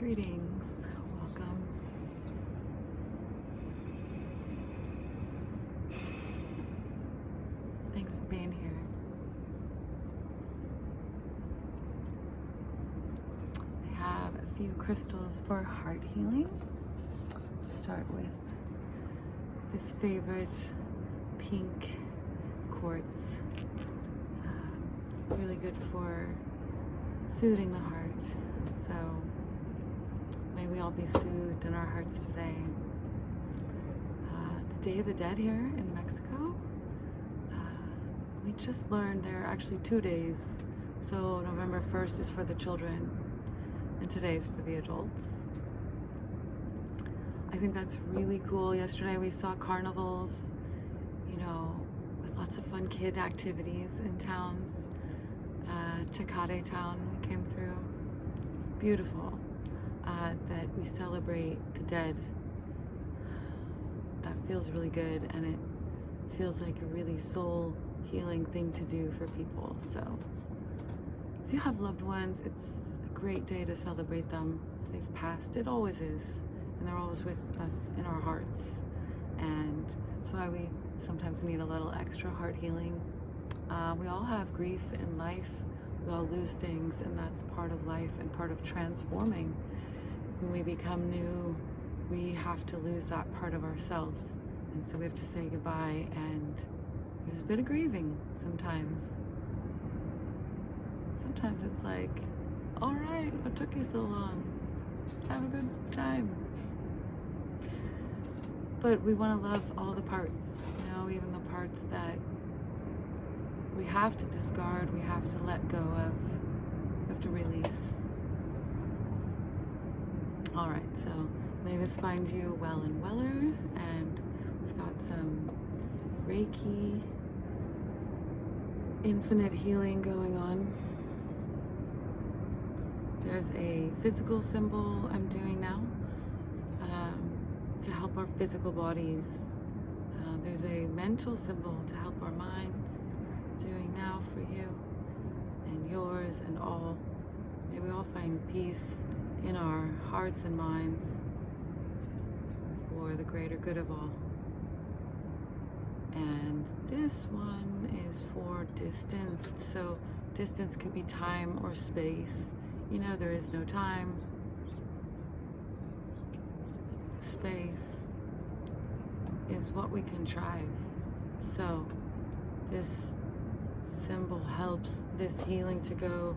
Greetings, welcome. Thanks for being here. I have a few crystals for heart healing. Start with this favorite pink quartz. Really good for soothing the heart. So may we all be soothed in our hearts today. It's Day of the Dead here in Mexico. We just learned there are actually 2 days. So November 1st is for the children and today's for the adults. I think that's really cool. Yesterday we saw carnivals, with lots of fun kid activities in towns. Tecate town we came through. Beautiful. That we celebrate the dead. That feels really good, and it feels like a really soul healing thing to do for people. So if you have loved ones, it's a great day to celebrate them. If they've passed, it always is, and they're always with us in our hearts, and that's why we sometimes need a little extra heart healing. We all have grief in life. We all lose things, and that's part of life and part of transforming. When we become new, we have to lose that part of ourselves, and so we have to say goodbye, and there's a bit of grieving sometimes. Sometimes it's like, all right, what took you so long? Have a good time. But we want to love all the parts, even the parts that we have to discard, we have to let go of, we have to release. All right, so may this find you well and weller, and we've got some Reiki, infinite healing going on. There's a physical symbol I'm doing now to help our physical bodies. There's a mental symbol to help our minds. Doing now for you and yours and all. May we all find peace in our hearts and minds for the greater good of all. And this one is for distance. So distance could be time or space. There is no time. Space is what we contrive. So this symbol helps this healing to go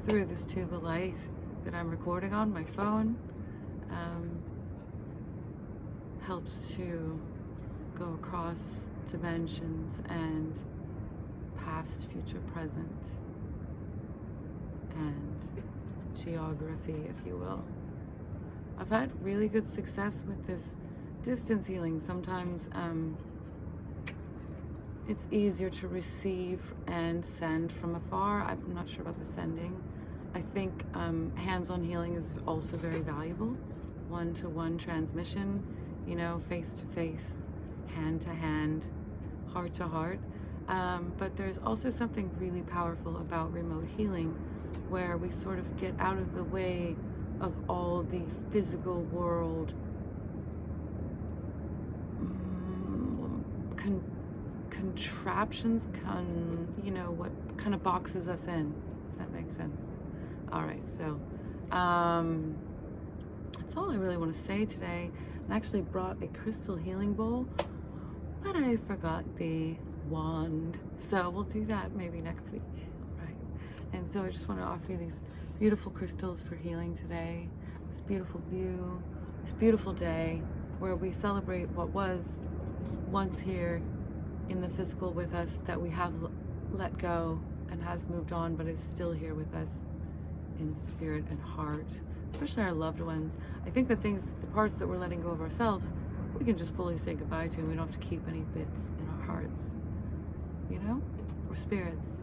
through this tube of light that I'm recording on my phone. Helps to go across dimensions and past, future, present, and geography, if you will. I've had really good success with this distance healing. Sometimes it's easier to receive and send from afar. I'm not sure about the sending. I think hands-on healing is also very valuable. One-to-one transmission, face-to-face, hand-to-hand, heart-to-heart. But there's also something really powerful about remote healing, where we sort of get out of the way of all the physical world contraptions, what kind of boxes us in. Does that make sense? All right, so that's all I really want to say today. I actually brought a crystal healing bowl, but I forgot the wand, so we'll do that maybe next week. Right. And so I just want to offer you these beautiful crystals for healing today. This beautiful view, this beautiful day where we celebrate what was once here in the physical with us, that we have let go and has moved on, but is still here with us in spirit and heart, especially our loved ones. I think the parts that we're letting go of ourselves, we can just fully say goodbye to, and we don't have to keep any bits in our hearts. We're spirits.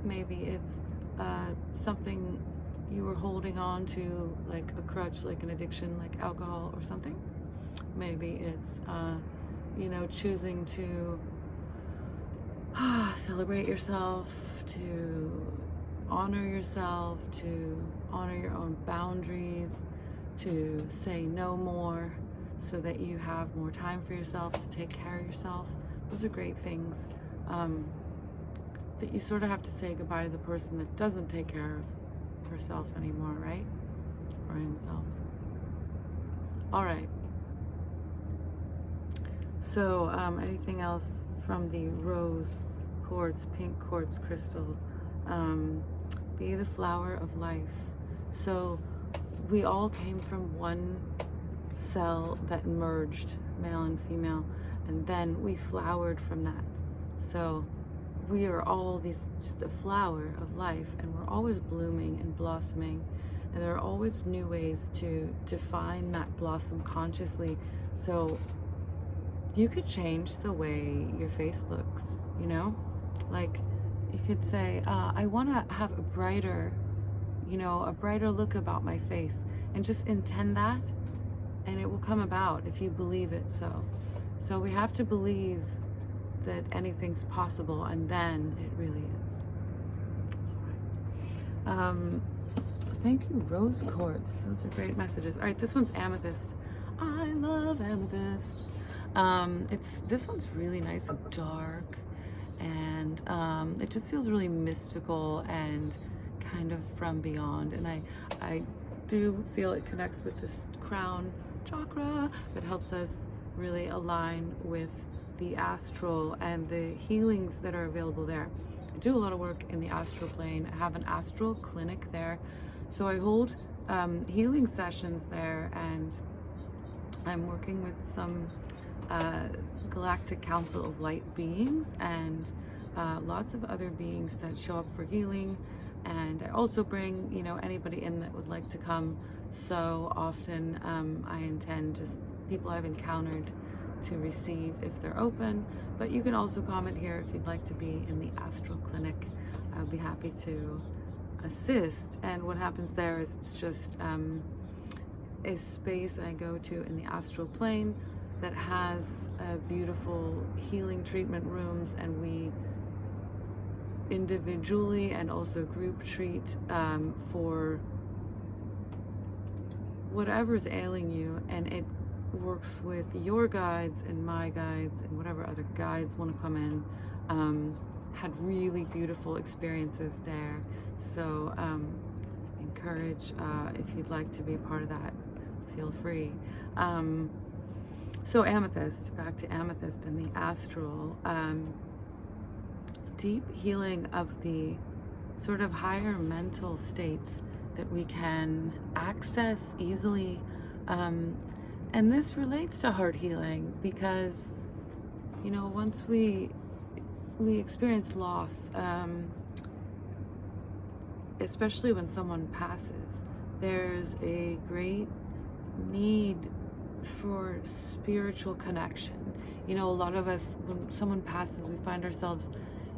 Maybe it's something you were holding on to, like a crutch, like an addiction, like alcohol or something. Maybe it's choosing to celebrate yourself, to honor yourself, to honor your own boundaries, to say no more so that you have more time for yourself, to take care of yourself. Those are great things. That you sort of have to say goodbye to the person that doesn't take care of herself anymore, right? Or himself. All right. So, anything else from the rose quartz, pink quartz crystal? Be the flower of life. So, we all came from one cell that merged, male and female, and then we flowered from that. So, we are all just a flower of life, and we're always blooming and blossoming, and there are always new ways to define that blossom consciously. So you could change the way your face looks, you know? Like, you could say, I want to have a brighter look about my face, and just intend that, and it will come about if you believe it. So we have to believe that anything's possible, and then it really is. Thank you, rose quartz. Those are great messages. All right, this one's amethyst. I love amethyst. This one's really nice and dark, and it just feels really mystical and kind of from beyond. And I do feel it connects with this crown chakra that helps us really align with the astral and the healings that are available there. I do a lot of work in the astral plane. I have an astral clinic there, so I hold healing sessions there, and I'm working with some galactic council of light beings and lots of other beings that show up for healing. And I also bring, anybody in that would like to come. So often I intend just people I've encountered to receive if they're open, but you can also comment here if you'd like to be in the astral clinic. I would be happy to assist. And what happens there is it's just a space I go to in the astral plane that has beautiful healing treatment rooms, and we individually and also group treat for whatever's ailing you, and it works with your guides and my guides and whatever other guides want to come in. Had really beautiful experiences there, so encourage if you'd like to be a part of that, feel free. So amethyst, back to amethyst and the astral, deep healing of the sort of higher mental states that we can access easily. And this relates to heart healing because, once we experience loss, especially when someone passes, there's a great need for spiritual connection. A lot of us, when someone passes, we find ourselves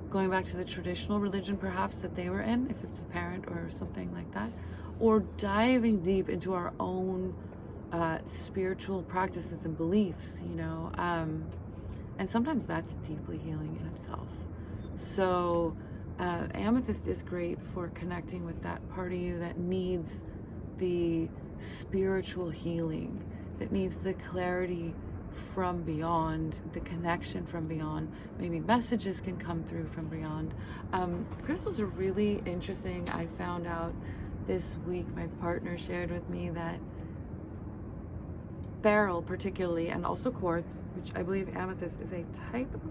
going back to the traditional religion perhaps that they were in, if it's a parent or something like that, or diving deep into our own spiritual practices and beliefs, and sometimes that's deeply healing in itself. So amethyst is great for connecting with that part of you that needs the spiritual healing, that needs the clarity from beyond, the connection from beyond. Maybe messages can come through from beyond. Crystals are really interesting. I found out this week, my partner shared with me that beryl particularly, and also quartz, which I believe amethyst is a type of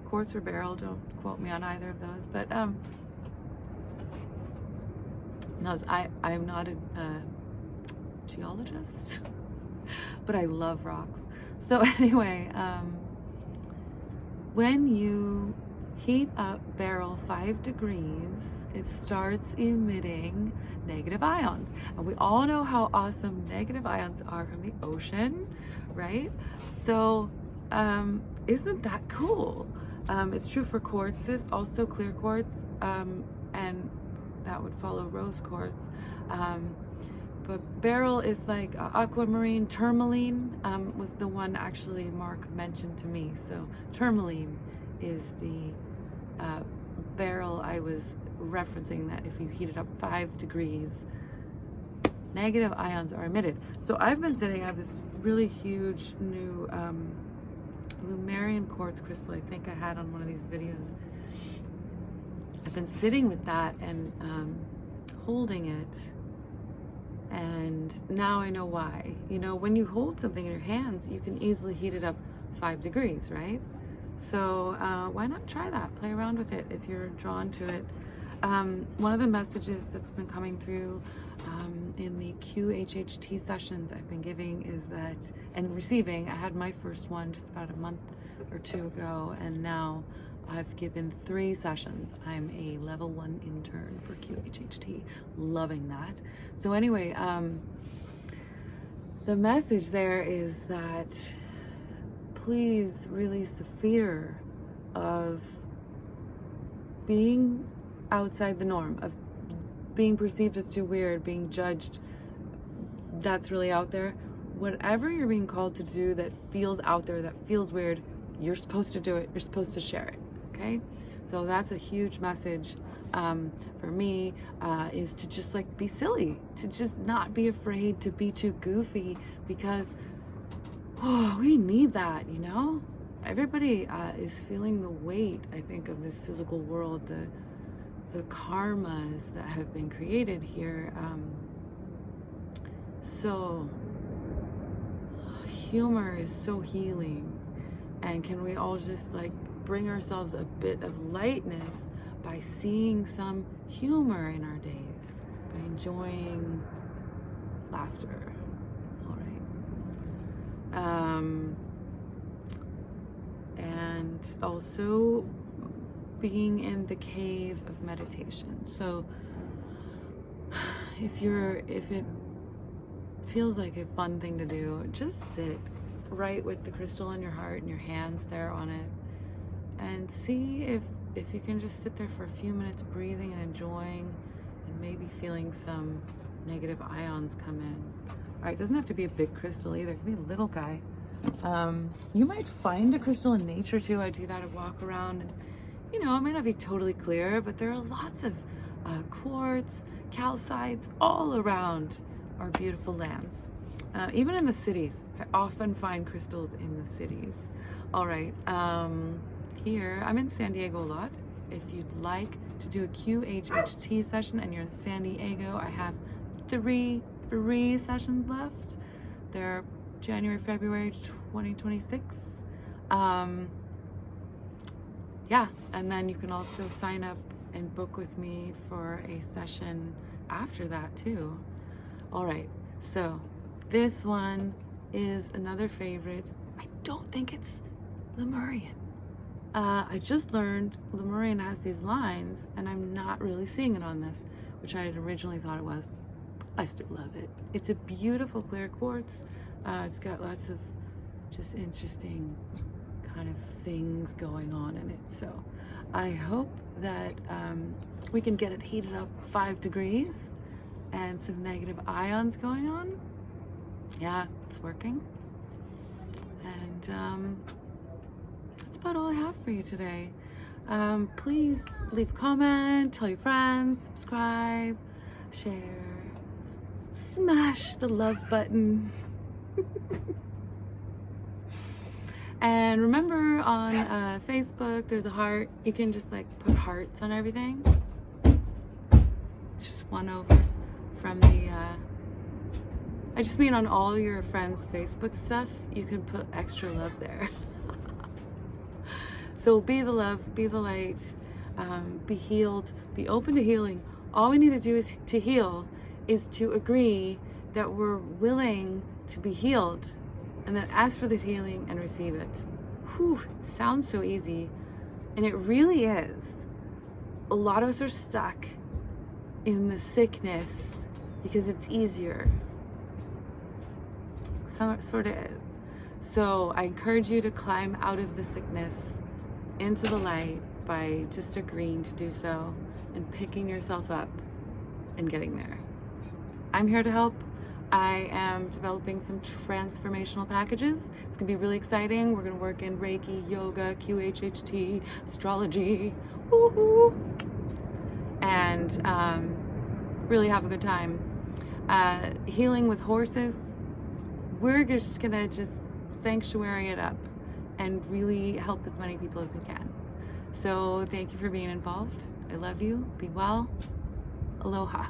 quartz or beryl, don't quote me on either of those, but I'm not a geologist, but I love rocks. So anyway, when you heat up beryl 5 degrees, it starts emitting negative ions. And we all know how awesome negative ions are from the ocean, right? So isn't that cool? It's true for quartzes, also clear quartz, and that would follow rose quartz. But beryl is like aquamarine. Tourmaline was the one actually Mark mentioned to me. So tourmaline is the beryl I was referencing, that if you heat it up 5 degrees, negative ions are emitted. So I've been sitting, I have this really huge new Lemurian Quartz crystal I think I had on one of these videos. I've been sitting with that and holding it, and now I know why. You know, when you hold something in your hands, you can easily heat it up 5 degrees, right? So why not try that? Play around with it if you're drawn to it. One of the messages that's been coming through in the QHHT sessions I've been giving is that, and receiving, I had my first one just about a month or 2 ago, and now I've given 3 sessions. I'm a level 1 intern for QHHT, loving that. So anyway, the message there is that please release the fear of being outside the norm, of being perceived as too weird, being judged. That's really out there. Whatever you're being called to do that feels out there, that feels weird, you're supposed to do it. You're supposed to share it. Okay? So that's a huge message for me, is to just like be silly, to just not be afraid to be too goofy, because we need that, you know? Everybody is feeling the weight, I think, of this physical world, the karmas that have been created here. So humor is so healing, and can we all just like bring ourselves a bit of lightness by seeing some humor in our days, by enjoying laughter. All right. And also being in the cave of meditation. So if it feels like a fun thing to do, just sit right with the crystal in your heart and your hands there on it, and see if you can just sit there for a few minutes, breathing and enjoying, and maybe feeling some negative ions come in. All right, it doesn't have to be a big crystal either. It can be a little guy. You might find a crystal in nature too. I do that. I walk around, and you know, it might not be totally clear, but there are lots of quartz, calcites all around our beautiful lands. Even in the cities, I often find crystals in the cities. All right, here, I'm in San Diego a lot. If you'd like to do a QHHT session and you're in San Diego, I have 3 free sessions left. They're January, February 2026. Yeah, and then you can also sign up and book with me for a session after that too. All right, so this one is another favorite. I don't think it's Lemurian. I just learned Lemurian has these lines, and I'm not really seeing it on this, which I had originally thought it was. I still love it. It's a beautiful clear quartz. It's got lots of just interesting kind of things going on in it. So I hope that we can get it heated up 5 degrees and some negative ions going on. Yeah, it's working. And that's about all I have for you today. Please leave a comment, tell your friends, subscribe, share, smash the love button. And remember, on Facebook there's a heart. You can just like put hearts on everything. Just one over from the I just mean on all your friends' Facebook stuff, you can put extra love there. So be the love, be the light, be healed, be open to healing. All we need to do is to heal is to agree that we're willing to be healed, and then ask for the healing and receive it. Whew, it sounds so easy, and it really is. A lot of us are stuck in the sickness because it's easier. Some sort of is. So I encourage you to climb out of the sickness into the light by just agreeing to do so and picking yourself up and getting there. I'm here to help. I am developing some transformational packages. It's gonna be really exciting. We're gonna work in Reiki, yoga, QHHT, astrology, woohoo, and really have a good time. healing with horses, we're just gonna sanctuary it up and really help as many people as we can. So thank you for being involved. I love you. Be well. Aloha.